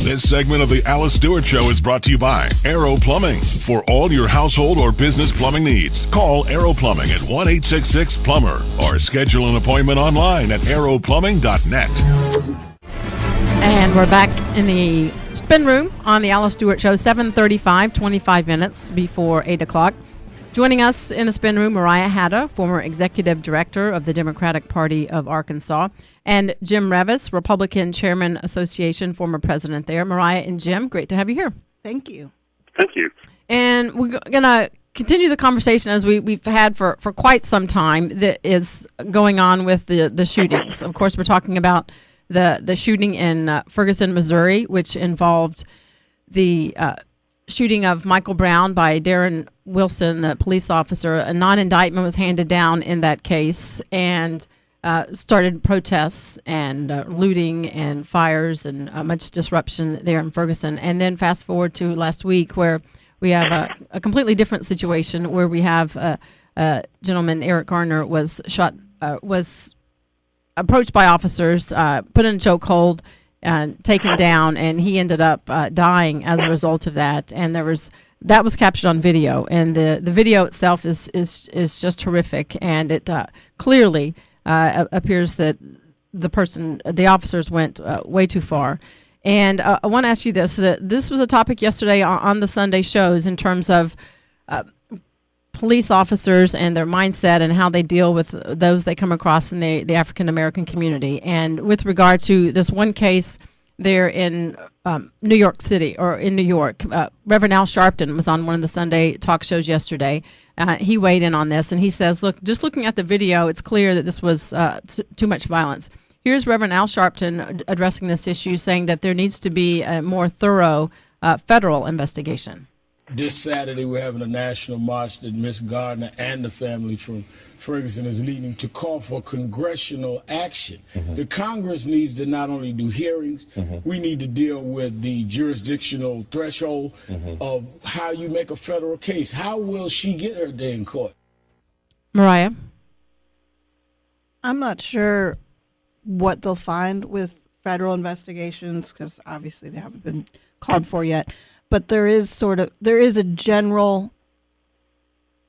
This segment of the Alice Stewart Show is brought to you by Aero Plumbing. For all your household or business plumbing needs, call Aero Plumbing at 1-866-PLUMBER or schedule an appointment online at aeroplumbing.net. And we're back in the spin room on the Alice Stewart Show, 7:35, 25 minutes before 8 o'clock. Joining us in the spin room, Mariah Hatta, former executive director of the Democratic Party of Arkansas, and Jim Reavis, Republican Chairman Association, former president there. Mariah and Jim, great to have you here. Thank you. Thank you. And we're going to continue the conversation as we've had for quite some time that is going on with the shootings. Of course, we're talking about the shooting in Ferguson, Missouri, which involved the shooting of Michael Brown by Darren Wilson, the police officer. A non-indictment was handed down in that case and started protests and looting and fires and much disruption there in Ferguson. And then fast forward to last week where we have a completely different situation where we have a gentleman, Eric Garner, was shot, was approached by officers, put in a chokehold, taken down, and he ended up dying as a result of that. And that was captured on video, and the video itself is just horrific, and it clearly appears that the officers went way too far. And I want to ask you this: this was a topic yesterday on the Sunday shows in terms of police officers and their mindset and how they deal with those they come across in the African American community. And with regard to this one case there in New York City, or in New York, Reverend Al Sharpton was on one of the Sunday talk shows yesterday. He weighed in on this, and he says, look, just looking at the video, it's clear that this was too much violence. Here's Reverend Al Sharpton addressing this issue, saying that there needs to be a more thorough federal investigation. This Saturday, we're having a national march that Miss Gardner and the family from Ferguson is leading to call for congressional action. Mm-hmm. The Congress needs to not only do hearings, we need to deal with the jurisdictional threshold of how you make a federal case. How will she get her day in court? Mariah? I'm not sure what they'll find with federal investigations because obviously they haven't been called for yet. But there is a general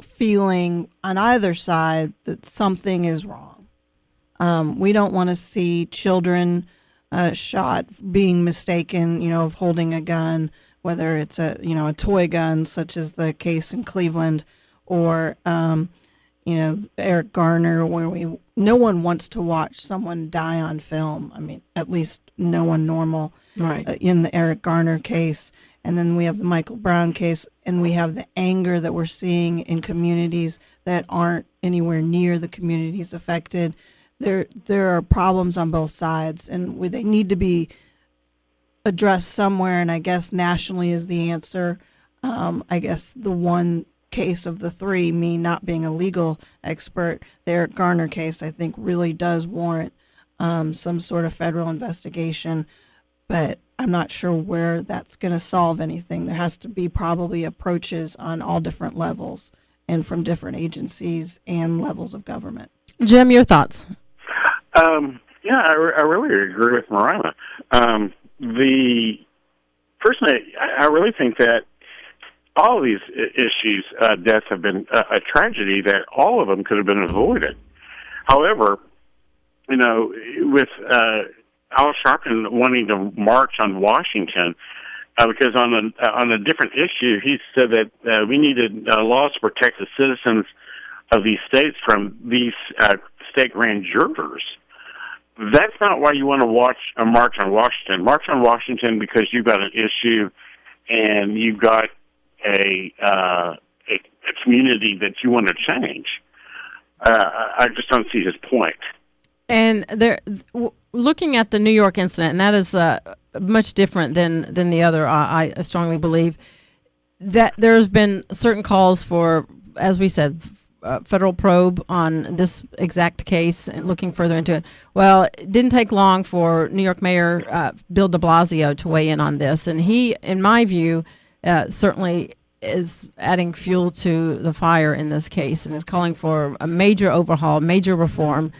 feeling on either side that something is wrong. We don't want to see children shot being mistaken, of holding a gun, whether it's a toy gun, such as the case in Cleveland, or Eric Garner, where no one wants to watch someone die on film. I mean, at least no one normal. Right. In the Eric Garner case. And then we have the Michael Brown case, and we have the anger that we're seeing in communities that aren't anywhere near the communities affected. There are problems on both sides, and they need to be addressed somewhere, and I guess nationally is the answer. I guess the one case of the three, me not being a legal expert, the Eric Garner case, I think really does warrant some sort of federal investigation, but I'm not sure where that's going to solve anything. There has to be probably approaches on all different levels and from different agencies and levels of government. Jim, your thoughts? I really agree with Mariah. Personally, I really think that all of these issues, deaths have been a tragedy, that all of them could have been avoided. However, with Al Sharpton wanting to march on Washington, because on a different issue, he said that we needed laws to protect the citizens of these states from these state grand jurors. That's not why you want to march on Washington. March on Washington because you've got an issue and you've got a community that you want to change. I just don't see his point. And looking at the New York incident, and that is much different than the other, I strongly believe, that there's been certain calls for, as we said, federal probe on this exact case and looking further into it. Well, it didn't take long for New York Mayor Bill de Blasio to weigh in on this, and he, in my view, certainly is adding fuel to the fire in this case and is calling for a major overhaul, major reform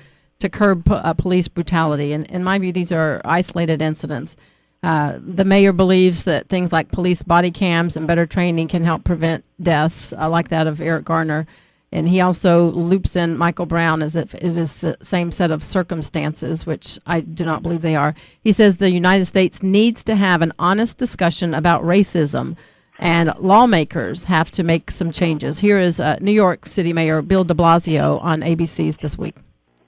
to curb police brutality. And in my view, these are isolated incidents. The mayor believes that things like police body cams and better training can help prevent deaths like that of Eric Garner. And he also loops in Michael Brown as if it is the same set of circumstances, which I do not believe they are. He says the United States needs to have an honest discussion about racism, and lawmakers have to make some changes. Here is New York City Mayor Bill de Blasio on ABC's This Week.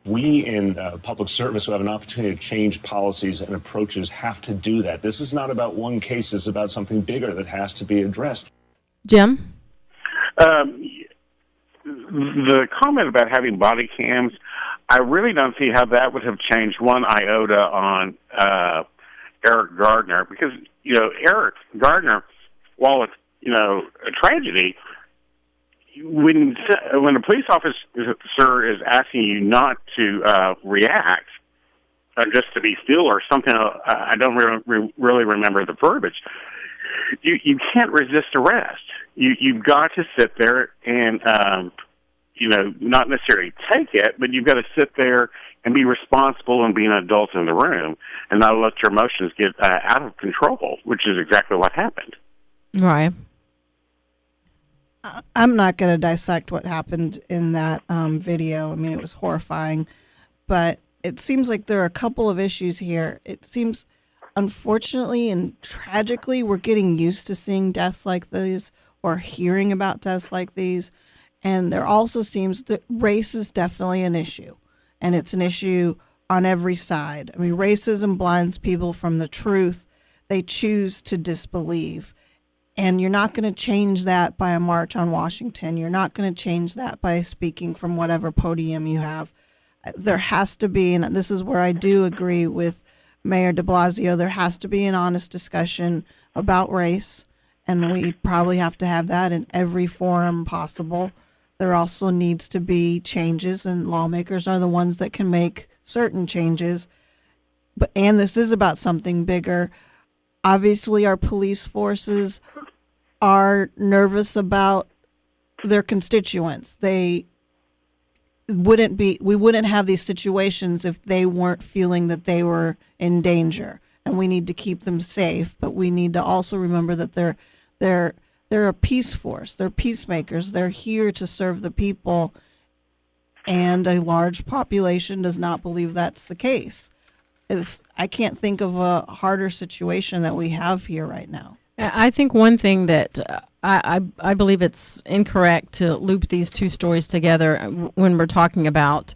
We in public service who have an opportunity to change policies and approaches have to do that. This is not about one case. It's about something bigger that has to be addressed. Jim? The comment about having body cams, I really don't see how that would have changed one iota on Eric Gardner, because, Eric Gardner, while it's, a tragedy, when a police officer is asking you not to react, just to be still or something, I don't really remember the verbiage, you can't resist arrest. You've got to sit there and, not necessarily take it, but you've got to sit there and be responsible and be an adult in the room and not let your emotions get out of control, which is exactly what happened. Right. I'm not going to dissect what happened in that video. I mean, it was horrifying, but it seems like there are a couple of issues here. It seems, unfortunately and tragically, we're getting used to seeing deaths like these or hearing about deaths like these. And there also seems that race is definitely an issue, and it's an issue on every side. I mean, racism blinds people from the truth. They choose to disbelieve. And you're not going to change that by a march on Washington. You're not going to change that by speaking from whatever podium you have. There has to be, and this is where I do agree with Mayor de Blasio, there has to be an honest discussion about race, and we probably have to have that in every forum possible. There also needs to be changes, and lawmakers are the ones that can make certain changes. And this is about something bigger. Obviously, our police forces are nervous about their constituents. We wouldn't have these situations if they weren't feeling that they were in danger, and we need to keep them safe. But we need to also remember that they're a peace force. They're peacemakers. They're here to serve the people, and a large population does not believe that's the case. I can't think of a harder situation that we have here right now. I think one thing that I believe it's incorrect to loop these two stories together when we're talking about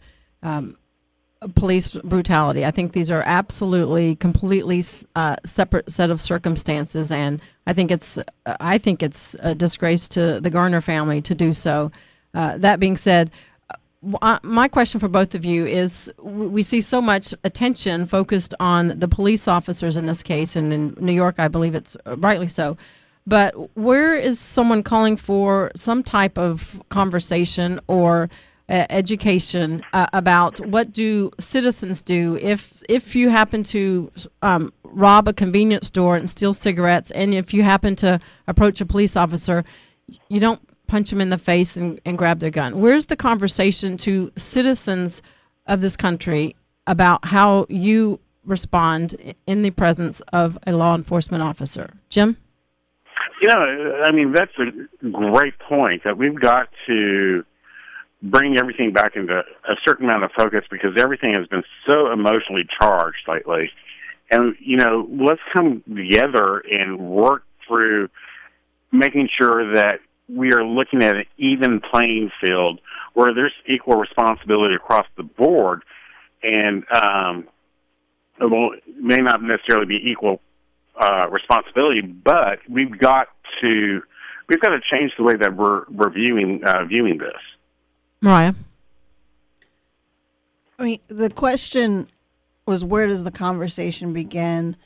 police brutality. I think these are absolutely, completely separate set of circumstances, and I think it's a disgrace to the Garner family to do so. That being said, my question for both of you is, we see so much attention focused on the police officers in this case, and in New York, I believe it's rightly so. But where is someone calling for some type of conversation or education about what do citizens do if you happen to rob a convenience store and steal cigarettes, and if you happen to approach a police officer, you don't punch them in the face and grab their gun? Where's the conversation to citizens of this country about how you respond in the presence of a law enforcement officer? Jim? That's a great point, that we've got to bring everything back into a certain amount of focus, because everything has been so emotionally charged lately. And, let's come together and work through making sure that we are looking at an even playing field where there's equal responsibility across the board, and it may not necessarily be equal responsibility, but we've got to change the way that we're viewing this. Mariah? I mean, the question was, where does the conversation begin?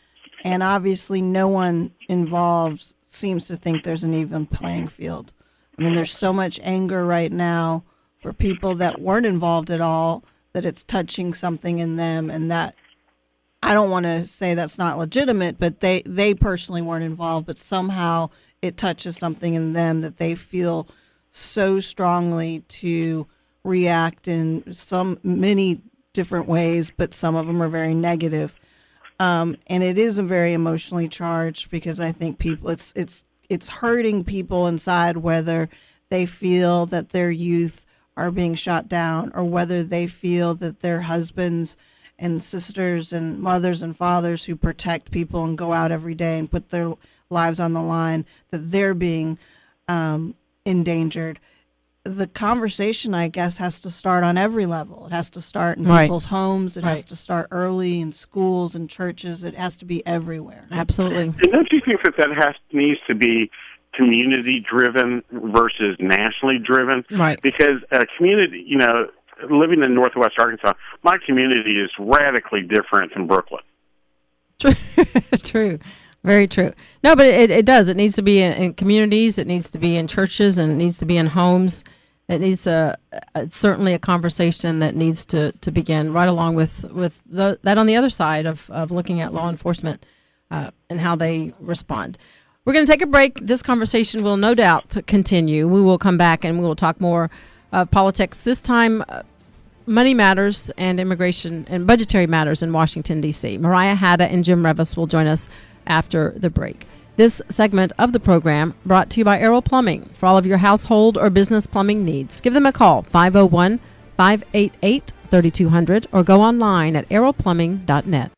And obviously no one involved seems to think there's an even playing field. I mean, there's so much anger right now for people that weren't involved at all that it's touching something in them, and that, I don't want to say that's not legitimate, but they personally weren't involved, but somehow it touches something in them that they feel so strongly to react in many different ways, but some of them are very negative. And it is a very emotionally charged, because I think people, it's hurting people inside, whether they feel that their youth are being shot down, or whether they feel that their husbands and sisters and mothers and fathers who protect people and go out every day and put their lives on the line, that they're being endangered. The conversation, I guess, has to start on every level. It has to start in people's homes. It has to start early in schools and churches. It has to be everywhere. Absolutely. And don't you think that needs to be community-driven versus nationally driven? Right. Because a community, living in Northwest Arkansas, my community is radically different from Brooklyn. True. Very true. No, but it does. It needs to be in communities. It needs to be in churches, and it needs to be in homes. It needs to. It's certainly a conversation that needs to begin right along with that on the other side of looking at law enforcement and how they respond. We're going to take a break. This conversation will no doubt continue. We will come back and we will talk more politics. This time, money matters and immigration and budgetary matters in Washington, D.C. Mariah Hatta and Jim Reavis will join us after the break. This segment of the program brought to you by Aero Plumbing. For all of your household or business plumbing needs, give them a call, 501-588-3200, or go online at aeroplumbing.net.